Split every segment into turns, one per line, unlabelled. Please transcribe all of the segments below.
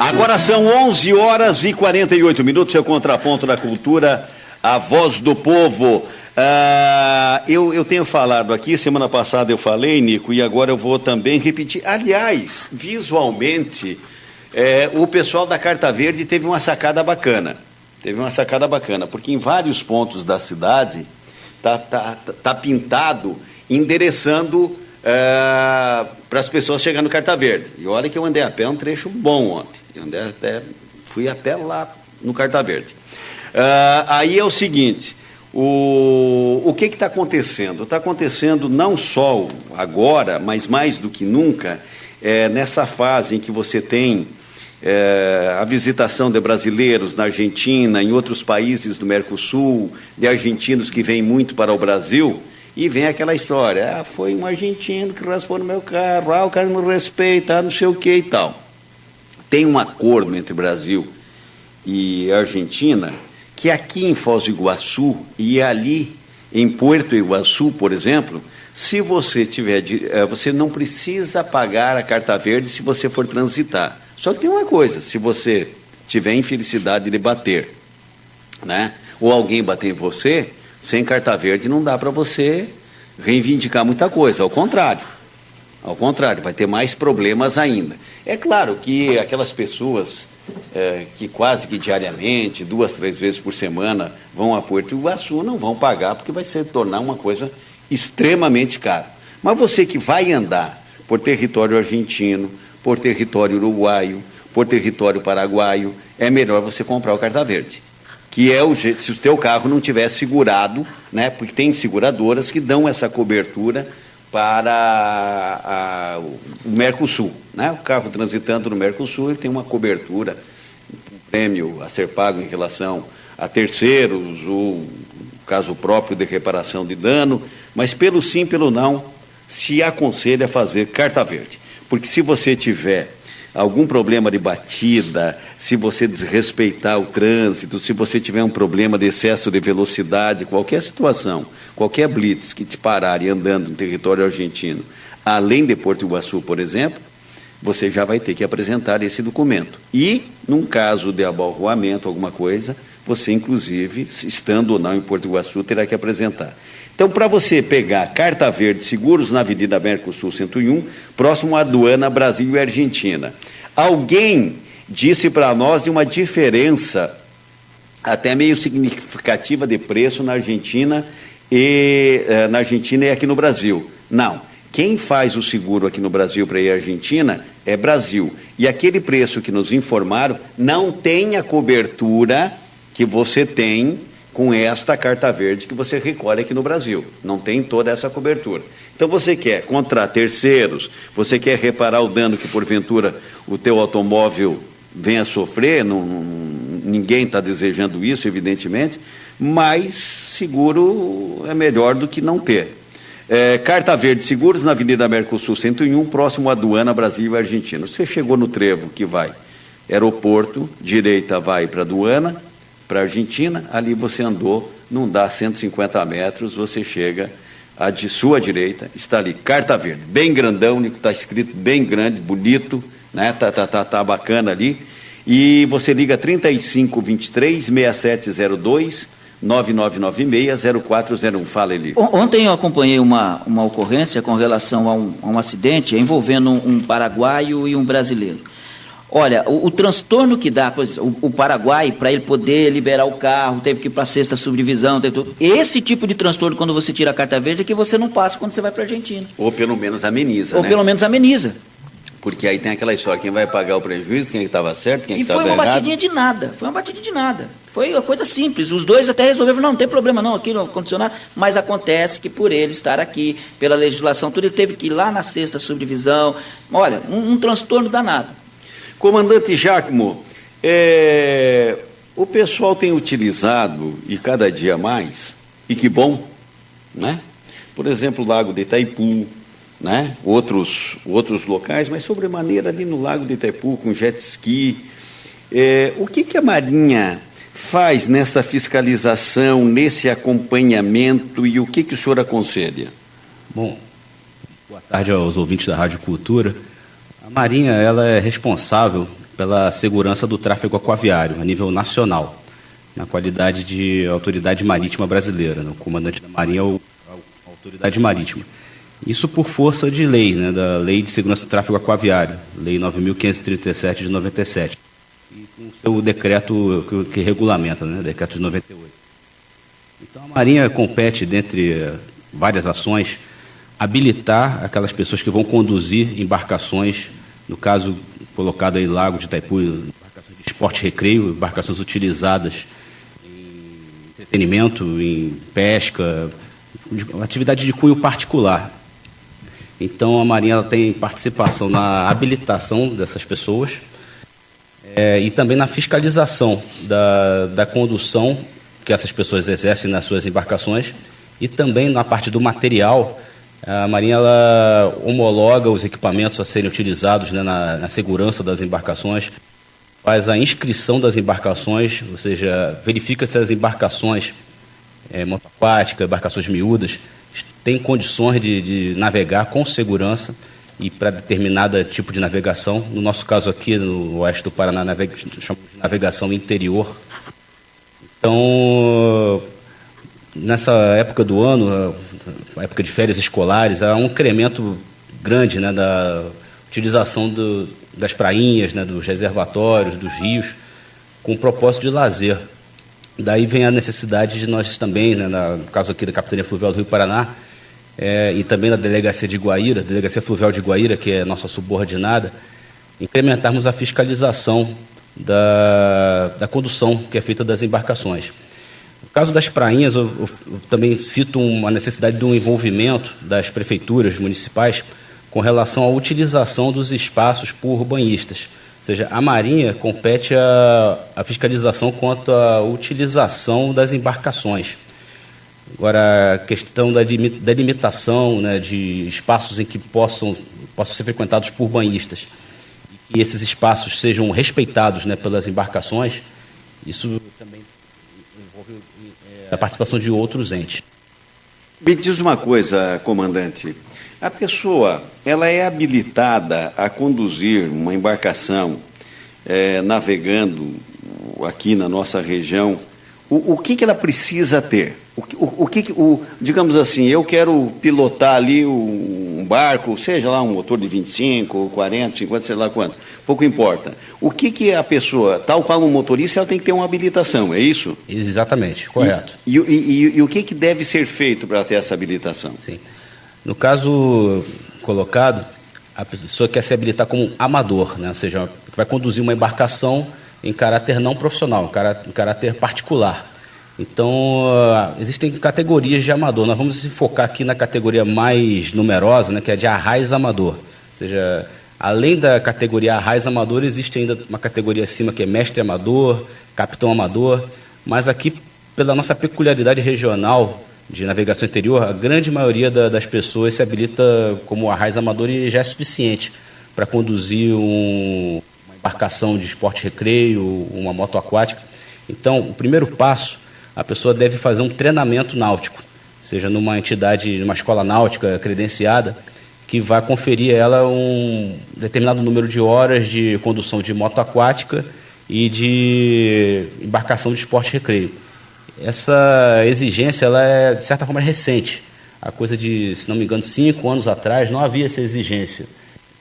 Agora são 11 horas e 48 minutos, seu contraponto na cultura, a voz do povo. Eu tenho falado aqui, semana passada eu falei, Nico, e agora eu vou também repetir. Aliás, visualmente, o pessoal da Carta Verde teve uma sacada bacana. Porque em vários pontos da cidade tá pintado, endereçando para as pessoas chegarem no Carta Verde. E olha que eu andei a pé um trecho bom ontem. Fui até lá no Carta Verde. Aí é o seguinte, o que está acontecendo? Está acontecendo não só agora, mas mais do que nunca, nessa fase em que você tem a visitação de brasileiros na Argentina, em outros países do Mercosul, de argentinos que vêm muito para o Brasil, e vem aquela história, foi um argentino que raspou no meu carro, o cara não respeita, não sei o que e tal. Tem um acordo entre Brasil e Argentina, que aqui em Foz do Iguaçu e ali em Puerto Iguaçu, por exemplo, se você você não precisa pagar a Carta Verde se você for transitar. Só que tem uma coisa, se você tiver infelicidade de bater, né, ou alguém bater em você, sem Carta Verde não dá para você reivindicar muita coisa, ao contrário, vai ter mais problemas ainda. É claro que aquelas pessoas que quase que diariamente, 2, 3 vezes por semana, vão a Puerto Iguaçu, não vão pagar, porque vai se tornar uma coisa extremamente cara. Mas você que vai andar por território argentino, por território uruguaio, por território paraguaio, é melhor você comprar o Carta Verde. Que é o jeito, se o teu carro não tiver segurado, né, porque tem seguradoras que dão essa cobertura para o Mercosul, né? O carro transitando no Mercosul, ele tem uma cobertura, um prêmio a ser pago em relação a terceiros, o caso próprio de reparação de dano, mas pelo sim, pelo não, se aconselha a fazer Carta Verde. Porque se você tiver algum problema de batida, se você desrespeitar o trânsito, se você tiver um problema de excesso de velocidade, qualquer situação, qualquer blitz que te pararem andando no território argentino, além de Porto Iguaçu, por exemplo, você já vai ter que apresentar esse documento. E, num caso de abalroamento, alguma coisa, você, inclusive, estando ou não em Porto Iguaçu, terá que apresentar. Então, para você pegar Carta Verde Seguros na Avenida Mercosul 101, próximo à aduana Brasil e Argentina. Alguém disse para nós de uma diferença até meio significativa de preço na Argentina e aqui no Brasil. Não. Quem faz o seguro aqui no Brasil para ir à Argentina é Brasil. E aquele preço que nos informaram não tem a cobertura que você tem com esta Carta Verde que você recolhe aqui no Brasil. Não tem toda essa cobertura. Então você quer contratar terceiros, você quer reparar o dano que porventura o teu automóvel venha a sofrer, ninguém está desejando isso, evidentemente, mas seguro é melhor do que não ter. Carta Verde Seguros na Avenida Mercosul 101, próximo à aduana Brasil e Argentina. Você chegou no trevo que vai aeroporto, direita vai para a aduana, para a Argentina, ali você andou, não dá 150 metros, você chega à de sua direita, está ali, Carta Verde, bem grandão, está escrito bem grande, bonito, né? Tá bacana ali, e você liga 3523-6702, 9996-0401, fala, Eli.
Ontem eu acompanhei uma ocorrência com relação a um acidente envolvendo um paraguaio e um brasileiro. Olha, o transtorno que dá, pois, o Paraguai, para ele poder liberar o carro, teve que ir para a sexta subdivisão, teve tudo. Esse tipo de transtorno, quando você tira a Carta Verde, é que você não passa quando você vai para a Argentina.
Ou pelo menos ameniza,
Ou
né?
pelo menos ameniza.
Porque aí tem aquela história, quem vai pagar o prejuízo, quem estava certo, quem estava errado.
E foi uma batidinha de nada, Foi uma coisa simples, os dois até resolveram, não tem problema não, aqui no condicionado, mas acontece que por ele estar aqui, pela legislação, tudo, ele teve que ir lá na sexta subdivisão. Olha, um transtorno danado.
Comandante Jacmo, o pessoal tem utilizado, e cada dia mais, e que bom, né? Por exemplo, o Lago de Itaipu, né? Outros locais, mas sobremaneira ali no Lago de Itaipu, com jet ski. O que a Marinha faz nessa fiscalização, nesse acompanhamento, e o que o senhor aconselha?
Bom, boa tarde aos ouvintes da Rádio Cultura. A Marinha ela é responsável pela segurança do tráfego aquaviário a nível nacional, na qualidade de autoridade marítima brasileira. O comandante da Marinha é a autoridade marítima. Isso por força de lei, né, da Lei de Segurança do Tráfego Aquaviário, Lei 9.537 de 97, e com o seu decreto que regulamenta, né, decreto de 98. Então a Marinha compete, dentre várias ações, habilitar aquelas pessoas que vão conduzir embarcações, no caso colocado aí Lago de Itaipu, embarcações de esporte e recreio, embarcações utilizadas em entretenimento, em pesca, atividade de cunho particular. Então a Marinha ela tem participação na habilitação dessas pessoas e também na fiscalização da condução que essas pessoas exercem nas suas embarcações, e também na parte do material. A Marinha ela homologa os equipamentos a serem utilizados, né, na segurança das embarcações, faz a inscrição das embarcações, ou seja, verifica se as embarcações motoaquáticas, embarcações miúdas, têm condições de navegar com segurança e para determinado tipo de navegação. No nosso caso aqui, no oeste do Paraná, chamamos de navegação interior. Então, nessa época do ano, a época de férias escolares, há um incremento grande, né, da utilização das prainhas, né, dos reservatórios, dos rios, com o propósito de lazer. Daí vem a necessidade de nós também, né, no caso aqui da Capitania Fluvial do Rio Paraná, e também da Delegacia de Guaíra, Delegacia Fluvial de Guaíra, que é nossa subordinada, incrementarmos a fiscalização da condução que é feita das embarcações. No caso das prainhas, eu também cito uma necessidade de um envolvimento das prefeituras municipais com relação à utilização dos espaços por banhistas. Ou seja, a Marinha compete a fiscalização quanto à utilização das embarcações. Agora, a questão da delimitação, né, de espaços em que possam ser frequentados por banhistas, e que esses espaços sejam respeitados, né, pelas embarcações, isso também envolve a participação de outros entes.
Me diz uma coisa, comandante. A pessoa, ela é habilitada a conduzir uma embarcação navegando aqui na nossa região. O que ela precisa ter? Digamos assim, eu quero pilotar ali um barco, seja lá um motor de 25, 40, 50, sei lá quanto, pouco importa. O que a pessoa, tal qual um motorista, ela tem que ter uma habilitação, é isso?
Exatamente, correto.
E o que deve ser feito para ter essa habilitação?
Sim. No caso colocado, a pessoa quer se habilitar como amador, né? Ou seja, vai conduzir uma embarcação em caráter não profissional, em caráter particular. Então, existem categorias de amador. Nós vamos focar aqui na categoria mais numerosa, né, que é de arraiz amador. Ou seja, além da categoria arraiz amador, existe ainda uma categoria acima que é mestre amador, capitão amador, mas aqui, pela nossa peculiaridade regional de navegação interior, a grande maioria das pessoas se habilita como arraiz amador e já é suficiente para conduzir uma embarcação de esporte recreio, uma moto aquática. Então, o primeiro passo, a pessoa deve fazer um treinamento náutico, seja numa entidade, numa escola náutica credenciada, que vai conferir a ela um determinado número de horas de condução de moto aquática e de embarcação de esporte recreio. Essa exigência ela é, de certa forma, recente. A coisa de, se não me engano, 5 anos atrás, não havia essa exigência.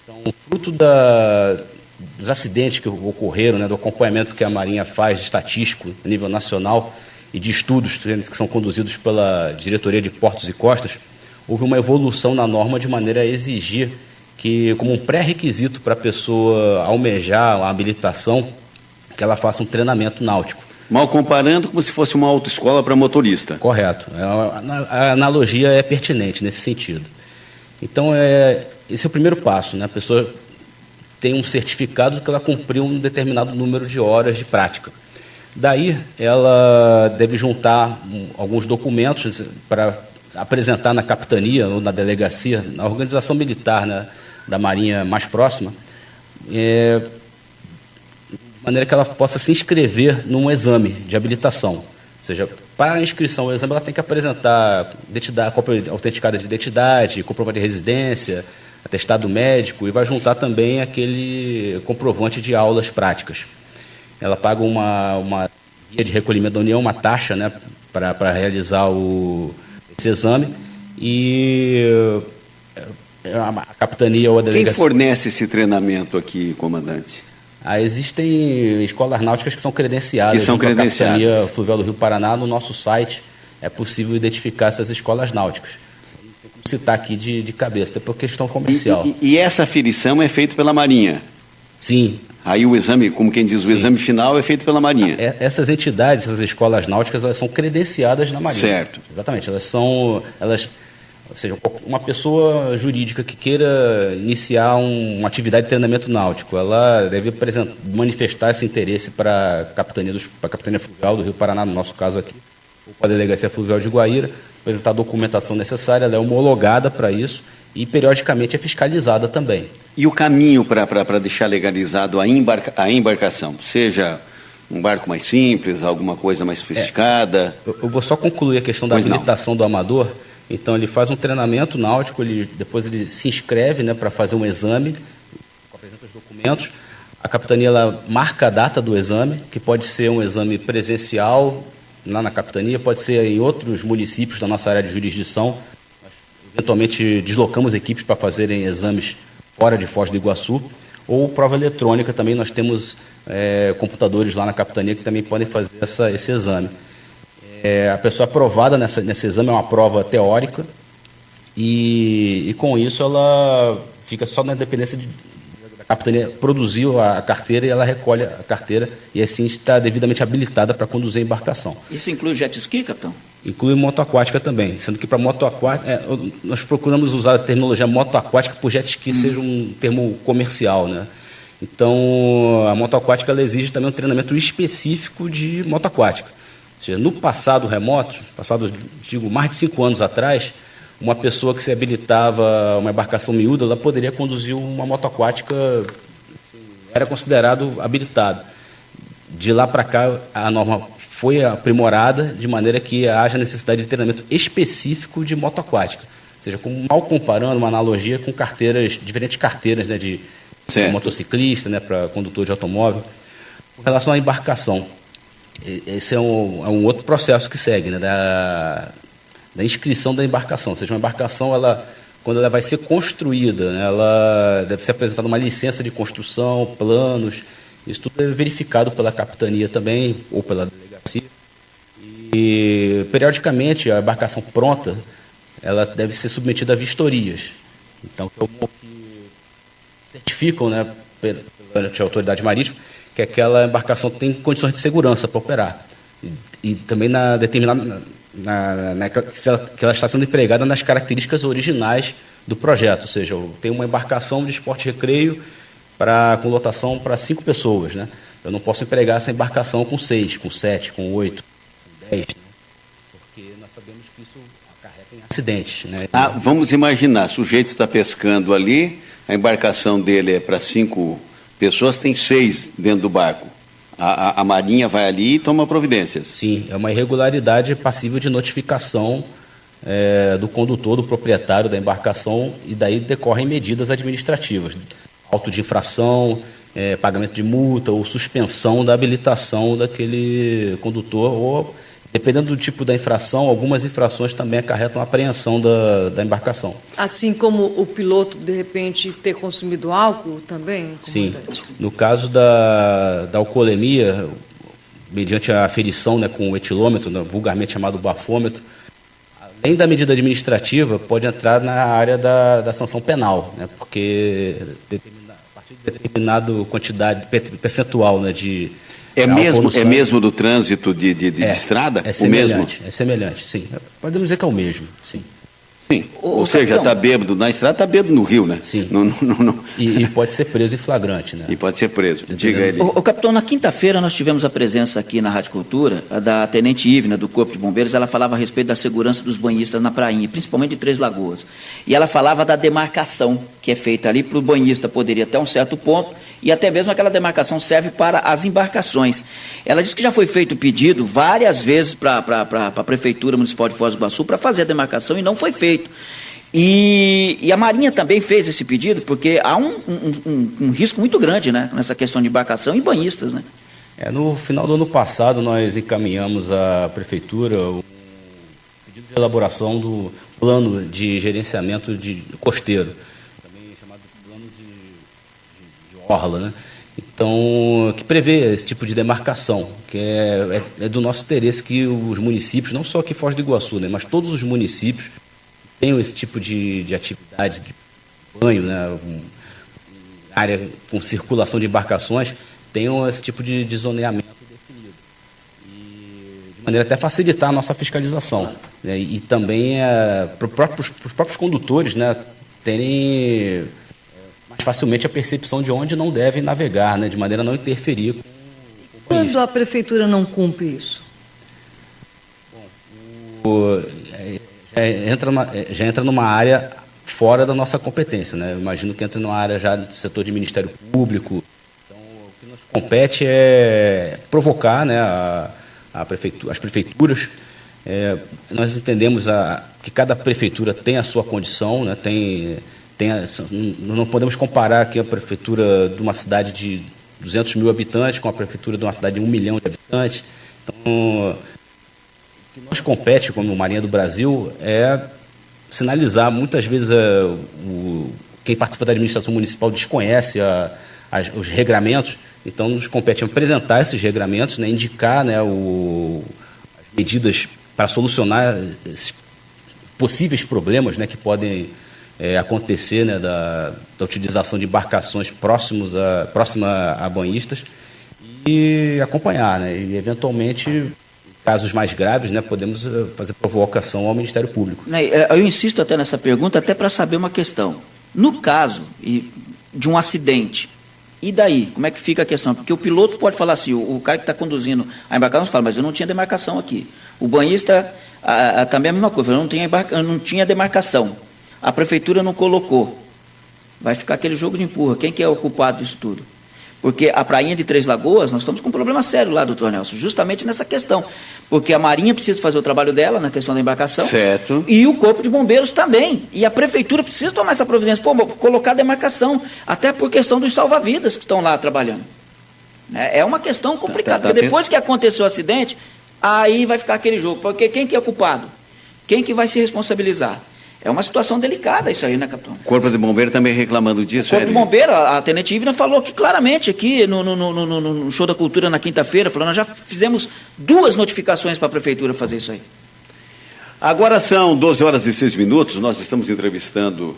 Então, fruto dos acidentes que ocorreram, né, do acompanhamento que a Marinha faz estatístico a nível nacional e de estudos que são conduzidos pela Diretoria de Portos e Costas, houve uma evolução na norma de maneira a exigir que, como um pré-requisito para a pessoa almejar a habilitação, que ela faça um treinamento náutico.
Mal comparando, como se fosse uma autoescola para motorista.
Correto. A analogia é pertinente nesse sentido. Então, esse é o primeiro passo, né? A pessoa tem um certificado de que ela cumpriu um determinado número de horas de prática. Daí, ela deve juntar alguns documentos para apresentar na capitania ou na delegacia, na organização militar, né, da Marinha mais próxima, de maneira que ela possa se inscrever num exame de habilitação. Ou seja, para a inscrição ao exame, ela tem que apresentar cópia autenticada de identidade, comprovante de residência, atestado médico, e vai juntar também aquele comprovante de aulas práticas. Ela paga uma guia de recolhimento da União, uma taxa, né, para realizar esse exame, e a capitania ou a delegacia...
Quem fornece esse treinamento aqui, comandante?
Existem escolas náuticas que são credenciadas.
A
Capitania Fluvial do Rio Paraná. No nosso site é possível identificar essas escolas náuticas. Não tem como citar aqui de cabeça, até por questão comercial.
E essa aferição é feita pela Marinha?
Sim.
Aí o exame, como quem diz, o exame final é feito pela Marinha?
Essas entidades, essas escolas náuticas, elas são credenciadas na Marinha.
Certo.
Exatamente. Ou seja, uma pessoa jurídica que queira iniciar uma atividade de treinamento náutico, ela deve manifestar esse interesse para a Capitania Fluvial do Rio Paraná, no nosso caso aqui, ou para a Delegacia Fluvial de Guaíra, apresentar a documentação necessária, ela é homologada para isso e periodicamente é fiscalizada também.
E o caminho para deixar legalizado a embarcação? Seja um barco mais simples, alguma coisa mais sofisticada?
Eu vou só concluir a questão da habilitação do amador. Então, ele faz um treinamento náutico, depois ele se inscreve, né, para fazer um exame, apresenta os documentos. A capitania ela marca a data do exame, que pode ser um exame presencial lá na capitania, pode ser em outros municípios da nossa área de jurisdição. Nós, eventualmente, deslocamos equipes para fazerem exames fora de Foz do Iguaçu. Ou prova eletrônica também, nós temos computadores lá na capitania que também podem fazer esse exame. A pessoa aprovada nesse exame é uma prova teórica e com isso ela fica só na dependência da capitania produzir a carteira e ela recolhe a carteira e assim está devidamente habilitada para conduzir a embarcação.
Isso inclui jet ski, capitão?
Inclui moto aquática também, sendo que para moto aquática, nós procuramos usar a terminologia moto aquática por jet ski seja um termo comercial, né? Então, a moto aquática ela exige também um treinamento específico de moto aquática. Ou seja, no passado remoto, digo, mais de 5 anos atrás, uma pessoa que se habilitava uma embarcação miúda, ela poderia conduzir uma moto aquática, assim, era considerado habilitado. De lá para cá, a norma foi aprimorada de maneira que haja necessidade de treinamento específico de moto aquática. Ou seja, mal comparando, uma analogia com diferentes carteiras, né, de motociclista, né, para condutor de automóvel. Com relação à embarcação, esse é um outro processo que segue, né, da inscrição da embarcação. Ou seja, uma embarcação, quando ela vai ser construída, né, ela deve ser apresentada uma licença de construção, planos, isso tudo é verificado pela capitania também, ou pela delegacia. E, periodicamente, a embarcação pronta, ela deve ser submetida a vistorias. Então, que certificam, né, perante a autoridade marítima, que aquela embarcação tem condições de segurança para operar. E também que ela está sendo empregada nas características originais do projeto. Ou seja, tem uma embarcação de esporte e recreio com lotação para 5 pessoas. Né? Eu não posso empregar essa embarcação com 6, com 7, com 8, com 10, né? Porque nós sabemos que isso acarreta em acidentes. Né?
Vamos imaginar, o sujeito está pescando ali, a embarcação dele é para 5 pessoas, tem 6 dentro do barco. A Marinha vai ali e toma providências.
Sim, é uma irregularidade passível de notificação do condutor, do proprietário da embarcação, e daí decorrem medidas administrativas, auto de infração, pagamento de multa ou suspensão da habilitação daquele condutor, ou, dependendo do tipo da infração, algumas infrações também acarretam a apreensão da embarcação.
Assim como o piloto, de repente, ter consumido álcool também?
Sim. No caso da alcoolemia, mediante a aferição, né, com o etilômetro, né, vulgarmente chamado bafômetro, além da medida administrativa, pode entrar na área da sanção penal, né, porque a partir de determinada quantidade percentual, né, de...
É mesmo do trânsito de estrada?
É semelhante, sim. Podemos dizer que é o mesmo, sim.
Sim. Ou seja, está bêbado na estrada, está bêbado no rio, né?
Sim.
Não.
E pode ser preso em flagrante, né?
E pode ser preso. Diga ele.
O capitão, na quinta-feira nós tivemos a presença aqui na Rádio Cultura da Tenente Ivna, do Corpo de Bombeiros. Ela falava a respeito da segurança dos banhistas na prainha, principalmente de Três Lagoas. E ela falava da demarcação que é feita ali para o banhista poder ir até um certo ponto, e até mesmo aquela demarcação serve para as embarcações. Ela disse que já foi feito pedido várias vezes para a Prefeitura Municipal de Foz do Iguaçu para fazer a demarcação e não foi feito. E a Marinha também fez esse pedido, porque há um risco muito grande, né, nessa questão de embarcação e banhistas, né?
No final do ano passado, nós encaminhamos à Prefeitura um pedido de elaboração do plano de gerenciamento costeiro, também chamado plano de orla, né? Então, que prevê esse tipo de demarcação, que é do nosso interesse que os municípios, não só aqui em Foz do Iguaçu, né, mas todos os municípios tenham esse tipo de atividade de banho, né, área com circulação de embarcações, tenham esse tipo de zoneamento definido. E, de maneira até a facilitar a nossa fiscalização. Né, e também para os próprios condutores, né, terem mais facilmente a percepção de onde não devem navegar, né, de maneira a não interferir com o
Quando
banhista.
a Prefeitura não cumpre isso?
Já entra numa área fora da nossa competência, né? Eu imagino que entra numa área já do setor de Ministério Público. Então, o que nos compete é provocar, né, as prefeituras. Nós entendemos que cada prefeitura tem a sua condição, né? Não podemos comparar aqui a prefeitura de uma cidade de 200 mil habitantes com a prefeitura de uma cidade de 1 milhão de habitantes. Então, o que nos compete como Marinha do Brasil é sinalizar. Muitas vezes quem participa da administração municipal desconhece os regramentos, então nos compete apresentar esses regramentos, né, indicar, né, as medidas para solucionar esses possíveis problemas, né, que podem acontecer, né, da utilização de embarcações próximas a banhistas, e acompanhar, né, e eventualmente casos mais graves, né, podemos fazer provocação ao Ministério Público.
Eu insisto até nessa pergunta, até para saber uma questão. No caso de um acidente, e daí? Como é que fica a questão? Porque o piloto pode falar assim, o cara que está conduzindo a embarcação fala, mas eu não tinha demarcação aqui. O banhista também é a mesma coisa, eu não tinha demarcação. A Prefeitura não colocou. Vai ficar aquele jogo de empurra. Quem que é o culpado disso tudo? Porque a prainha de Três Lagoas, nós estamos com um problema sério lá, doutor Nelson, justamente nessa questão. Porque a Marinha precisa fazer o trabalho dela na questão da embarcação.
Certo.
E o Corpo de Bombeiros também. E a Prefeitura precisa tomar essa providência, colocar a demarcação, até por questão dos salva-vidas que estão lá trabalhando. É uma questão complicada, porque depois que aconteceu o acidente, aí vai ficar aquele jogo. Porque quem que é o culpado? Quem que vai se responsabilizar? É uma situação delicada isso aí, né, capitão?
O Corpo de Bombeiro também reclamando disso,
O Corpo de Bombeiro, a Tenente Ivna falou que claramente aqui no Show da Cultura na quinta-feira, falou, nós já fizemos 2 notificações para a Prefeitura fazer isso aí.
Agora são 12 horas e 6 minutos, nós estamos entrevistando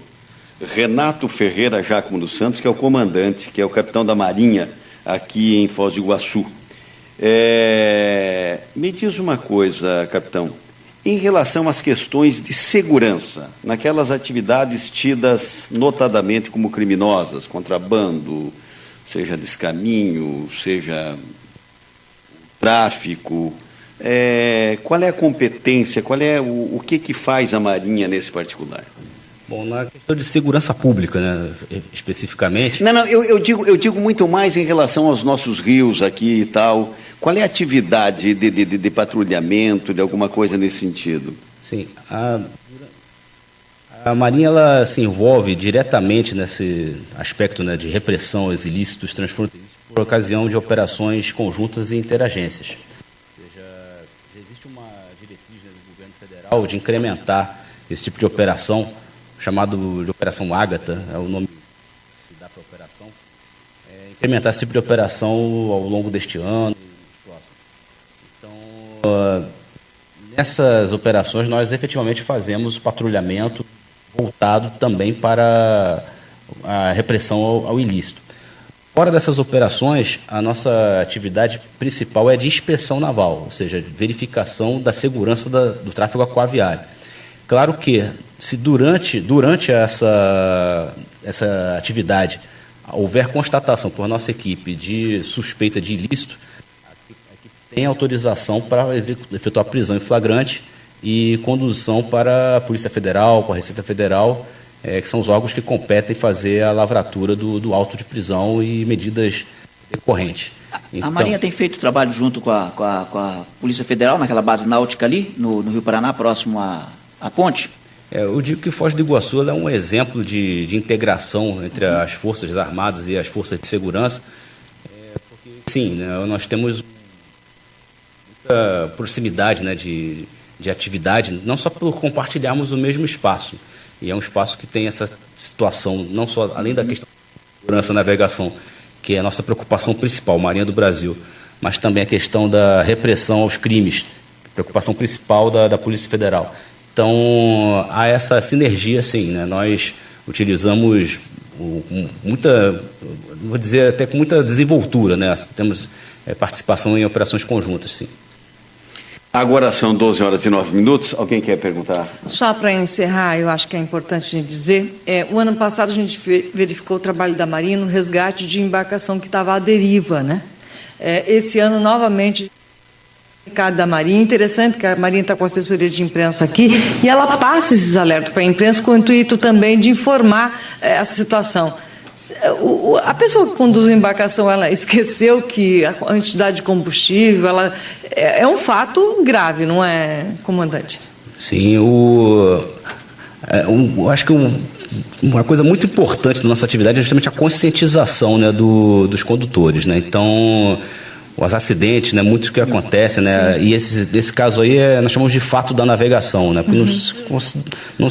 Renato Ferreira Jácome dos Santos, que é o comandante, que é o capitão da Marinha aqui em Foz do Iguaçu. Me diz uma coisa, capitão. Em relação às questões de segurança, naquelas atividades tidas notadamente como criminosas, contrabando, seja descaminho, seja tráfico, qual é a competência, o que faz a Marinha nesse particular?
Bom, na questão de segurança pública, né, especificamente...
Não, eu digo muito mais em relação aos nossos rios aqui e tal. Qual é a atividade de patrulhamento, de alguma coisa nesse sentido?
Sim, a Marinha ela se envolve diretamente nesse aspecto, né, de repressão aos ilícitos transfronteiriços por ocasião de operações conjuntas e interagências. Ou seja, existe uma diretriz, né, do governo federal de incrementar esse tipo de operação, chamado de Operação Ágata, é o nome que se dá para a operação, incrementar esse tipo de operação ao longo deste ano. Então, nessas operações, nós efetivamente fazemos patrulhamento voltado também para a repressão ao ilícito. Fora dessas operações, a nossa atividade principal é de inspeção naval, ou seja, verificação da segurança do tráfego aquaviário. Claro que se durante essa atividade houver constatação por nossa equipe de suspeita de ilícito, a equipe tem autorização para efetuar prisão em flagrante e condução para a Polícia Federal, para a Receita Federal, que são os órgãos que competem fazer a lavratura do auto de prisão e medidas decorrentes.
A Marinha tem feito trabalho junto com a Polícia Federal, naquela base náutica ali, no Rio Paraná, próximo à ponte?
Eu digo que Foz do Iguaçu é um exemplo de integração entre as Forças Armadas e as Forças de Segurança, porque, sim, né, nós temos muita proximidade, né, de atividade, não só por compartilharmos o mesmo espaço, e é um espaço que tem essa situação, não só, além da questão da segurança e navegação, que é a nossa preocupação principal, Marinha do Brasil, mas também a questão da repressão aos crimes, preocupação principal da Polícia Federal. Então, há essa sinergia, sim, né? Nós utilizamos muita, vou dizer, até com muita desenvoltura, né? Temos participação em operações conjuntas, sim.
Agora são 12 horas e 9 minutos. Alguém quer perguntar?
Só para encerrar, eu acho que é importante a gente dizer, o ano passado a gente verificou o trabalho da Marinha no resgate de embarcação que estava à deriva, né? Esse ano, novamente, da Marinha, interessante que a Marinha está com assessoria de imprensa aqui, e ela passa esses alertas para a imprensa com o intuito também de informar essa situação. A pessoa que conduz a embarcação, ela esqueceu que a quantidade de combustível, é um fato grave, não é, comandante?
Sim, acho que uma coisa muito importante da nossa atividade é justamente a conscientização, né, dos condutores, né? Então, os acidentes, né, muitos que acontecem, né, e esse caso aí nós chamamos de fato da navegação, né, porque não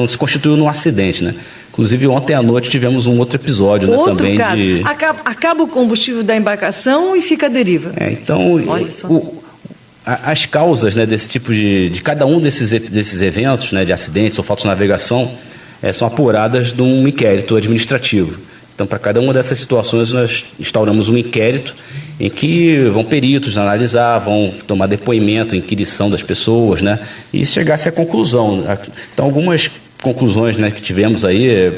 se constituiu num acidente, né. Inclusive ontem à noite tivemos um outro episódio, né, também
caso.
de
acaba o combustível da embarcação e fica à deriva.
Então, as causas, né, desse tipo de cada um desses eventos, né, de acidentes ou faltas de navegação, são apuradas num inquérito administrativo. Então, para cada uma dessas situações, nós instauramos um inquérito em que vão peritos analisar, vão tomar depoimento, inquirição das pessoas, né, e chegar-se à conclusão. Então, algumas conclusões, né, que tivemos aí,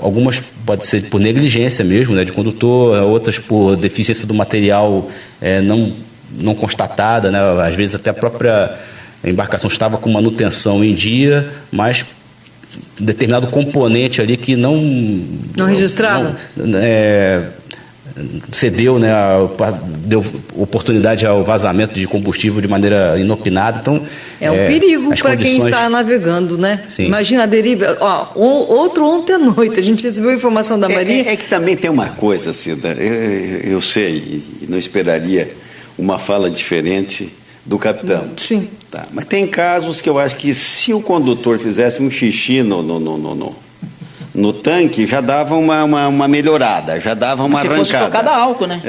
algumas pode ser por negligência mesmo, né, de condutor, outras por deficiência do material não constatada, né, às vezes até a própria embarcação estava com manutenção em dia, mas determinado componente ali que não
registrado,
cedeu, né, deu oportunidade ao vazamento de combustível de maneira inopinada. Então,
é um perigo para quem está navegando, né? Sim. Imagina a deriva. Outro ontem à noite, a gente recebeu a informação da Marinha.
É que também tem uma coisa, Cida, eu sei, e não esperaria uma fala diferente do capitão.
Sim.
Tá, mas tem casos que eu acho que se o condutor fizesse um xixi no tanque, já dava uma melhorada, já dava uma arrancada.
Se fosse trocada álcool, né?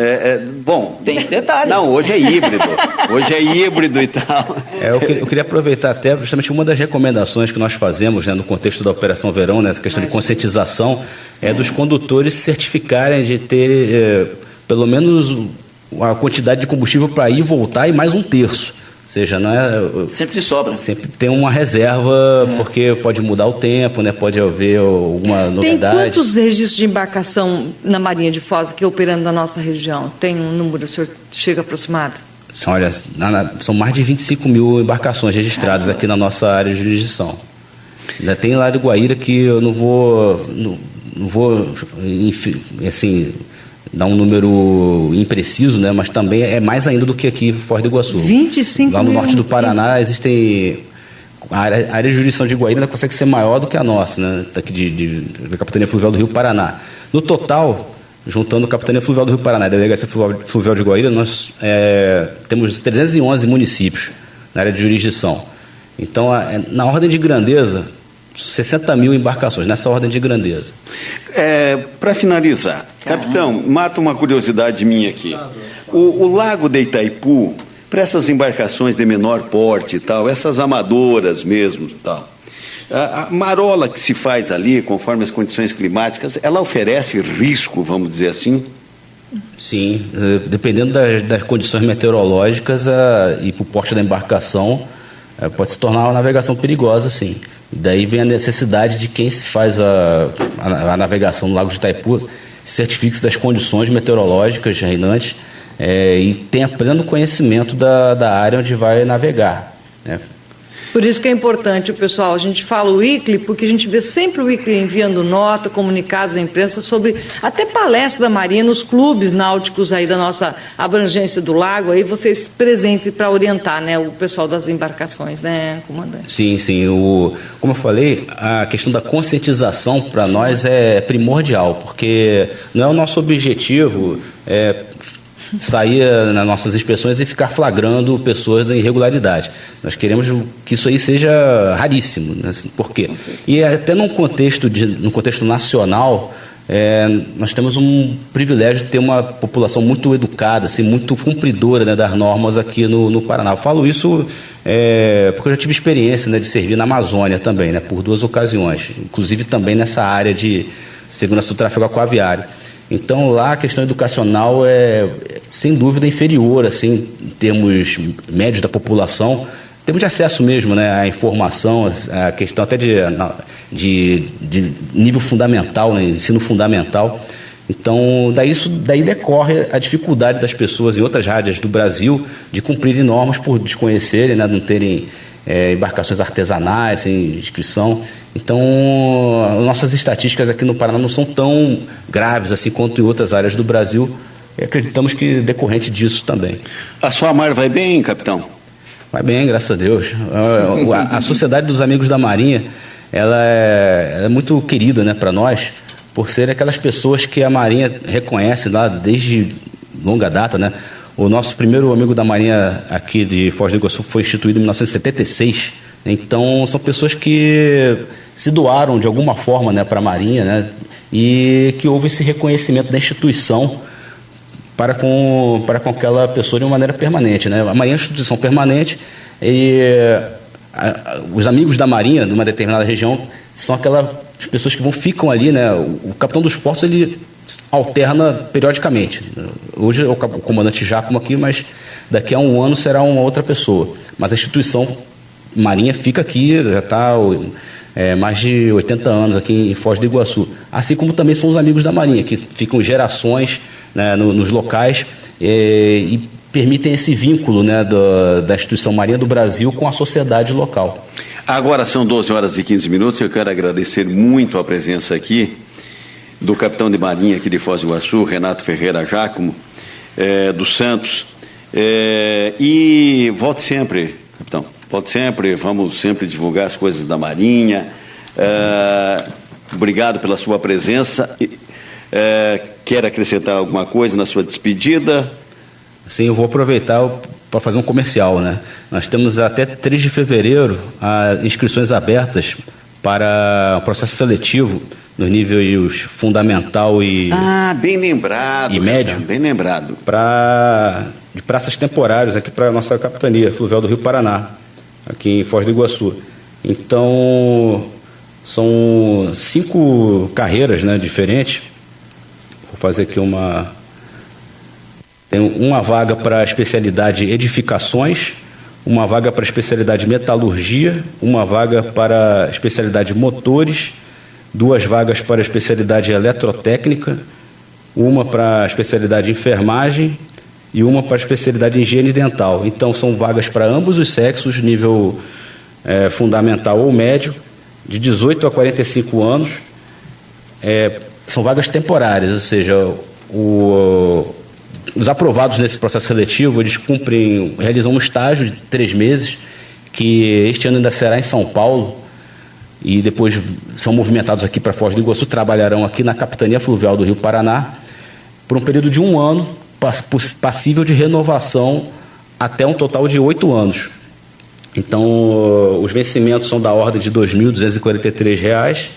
Bom,
tem esse detalhe.
Não, hoje é híbrido e tal.
Eu queria aproveitar até justamente uma das recomendações que nós fazemos, né, no contexto da Operação Verão, nessa questão de conscientização, dos condutores certificarem de ter pelo menos a quantidade de combustível para ir e voltar e mais um terço. Ou seja,
sempre sobra.
Sempre tem uma reserva, porque pode mudar o tempo, né? Pode haver alguma novidade.
Tem quantos registros de embarcação na Marinha de Foz aqui operando na nossa região? Tem um número, o senhor chega aproximado?
São mais de 25 mil embarcações registradas aqui na nossa área de jurisdição. Ainda tem lá do Guaíra que eu não vou assim, dar um número impreciso, né? Mas também é mais ainda do que aqui em Foz do Iguaçu.
25
lá no
mil.
Norte do Paraná existem... A área de jurisdição de Guaíra ainda consegue ser maior do que a nossa, né? Daqui da Capitania Fluvial do Rio Paraná. No total, juntando a Capitania Fluvial do Rio Paraná e a Delegacia Fluvial de Guaíra, nós temos 311 municípios na área de jurisdição. Então, na ordem de grandeza, 60 mil embarcações, nessa ordem de grandeza.
Para finalizar, capitão, mata uma curiosidade minha aqui. O Lago de Itaipu, para essas embarcações de menor porte e tal, essas amadoras mesmo e tal, a marola que se faz ali, conforme as condições climáticas, ela oferece risco, vamos dizer assim?
Sim, dependendo das condições meteorológicas e para o porte da embarcação, pode se tornar uma navegação perigosa, sim. Daí vem a necessidade de quem se faz a navegação no Lago de Itaipu certifique-se das condições meteorológicas reinantes e tenha pleno conhecimento da área onde vai navegar, né?
Por isso que é importante, pessoal, a gente fala o ICLE, porque a gente vê sempre o ICLE enviando nota, comunicados à imprensa sobre até palestra da Marinha nos clubes náuticos aí da nossa abrangência do lago, aí vocês presentes para orientar, né, o pessoal das embarcações, né, comandante?
Sim, sim. Como eu falei, a questão da conscientização para nós é primordial, porque não é o nosso objetivo sair nas nossas inspeções e ficar flagrando pessoas em irregularidade. Nós queremos que isso aí seja raríssimo, né? Por quê? E até no contexto nacional, nós temos um privilégio de ter uma população muito educada, assim, muito cumpridora, né, das normas aqui no Paraná. Eu falo isso porque eu já tive experiência, né, de servir na Amazônia também, né, por 2 ocasiões, inclusive também nessa área de segurança do tráfego aquaviário. Então, lá a questão educacional é, sem dúvida, inferior, assim, em termos médios da população, em termos de acesso mesmo, né, à informação, a questão até de nível fundamental, né, ensino fundamental. Então, daí decorre a dificuldade das pessoas em outras áreas do Brasil de cumprirem normas por desconhecerem, né, não terem embarcações artesanais, sem inscrição. Então, nossas estatísticas aqui no Paraná não são tão graves assim quanto em outras áreas do Brasil. E acreditamos que decorrente disso também.
A sua mar vai bem, capitão?
Vai bem, graças a Deus. A Sociedade dos Amigos da Marinha, ela é muito querida, né, para nós, por ser aquelas pessoas que a Marinha reconhece lá desde longa data, né? O nosso primeiro amigo da Marinha aqui de Foz do Iguaçu foi instituído em 1976. Então, são pessoas que se doaram de alguma forma, né, para a Marinha, né, e que houve esse reconhecimento da instituição para com aquela pessoa de uma maneira permanente, né? A Marinha é uma instituição permanente e os amigos da Marinha de uma determinada região são aquelas pessoas que ficam ali, né? O capitão dos portos, ele alterna periodicamente. Hoje é o comandante Giacomo aqui, mas daqui a um ano será uma outra pessoa. Mas a instituição Marinha fica aqui, já está mais de 80 anos aqui em Foz do Iguaçu. Assim como também são os amigos da Marinha, que ficam gerações, né, nos locais e permitem esse vínculo, né, da instituição Marinha do Brasil com a sociedade local.
Agora são 12 horas e 15 minutos. Eu quero agradecer muito a presença aqui do capitão de Marinha aqui de Foz do Iguaçu, Renato Ferreira Giacomo, dos Santos. E volte sempre, capitão. Volte sempre, vamos sempre divulgar as coisas da Marinha. Obrigado pela sua presença. Quer acrescentar alguma coisa na sua despedida?
Sim, eu vou aproveitar para fazer um comercial, né? Nós temos até 3 de fevereiro inscrições abertas para o processo seletivo nos níveis fundamental e
bem lembrado,
e médio,
bem lembrado,
de praças temporárias aqui para a nossa capitania fluvial do Rio Paraná, aqui em Foz do Iguaçu. Então, são 5 carreiras, né, diferentes. Vou fazer aqui tem uma vaga para a especialidade edificações, uma vaga para a especialidade metalurgia, uma vaga para a especialidade motores, 2 vagas para a especialidade eletrotécnica, uma para a especialidade enfermagem e uma para a especialidade higiene dental. Então, são vagas para ambos os sexos, nível fundamental ou médio, de 18 a 45 anos. São vagas temporárias, ou seja, os aprovados nesse processo seletivo, eles realizam um estágio de 3 meses, que este ano ainda será em São Paulo, e depois são movimentados aqui para Foz do Iguaçu, trabalharão aqui na Capitania Fluvial do Rio Paraná, por um período de 1 ano, passível de renovação até um total de 8 anos. Então, os vencimentos são da ordem de R$ 2.243,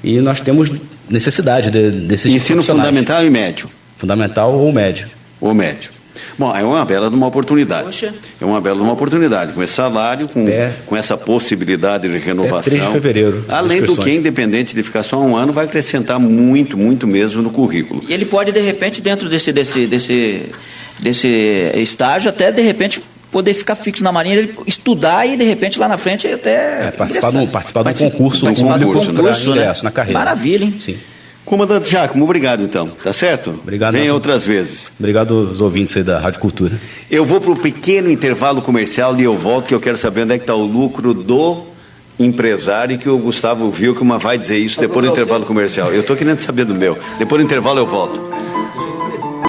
e nós temos necessidade desses
ensino fundamental e médio.
Fundamental ou médio.
Ou médio. Bom, é uma bela de uma oportunidade.
Poxa.
É uma bela de uma oportunidade, com esse salário, com essa possibilidade de renovação.
Até 3 de fevereiro.
Além do que, independente de ficar só 1 ano, vai acrescentar muito, muito mesmo no currículo.
E ele pode, de repente, dentro desse estágio, até, de repente, poder ficar fixo na Marinha, ele estudar e, de repente, lá na frente até...
participar de um concurso
participar do
público
concurso,
para ingresso na carreira.
Maravilha, hein?
Sim.
Comandante Giacomo, obrigado então, tá certo?
Obrigado.
Venha outras vezes.
Obrigado aos ouvintes aí da Rádio Cultura.
Eu vou para o pequeno intervalo comercial e eu volto, que eu quero saber onde é que está o lucro do empresário, que o Gustavo viu que vai dizer isso depois do intervalo comercial. Eu estou querendo saber do meu. Depois do intervalo eu volto.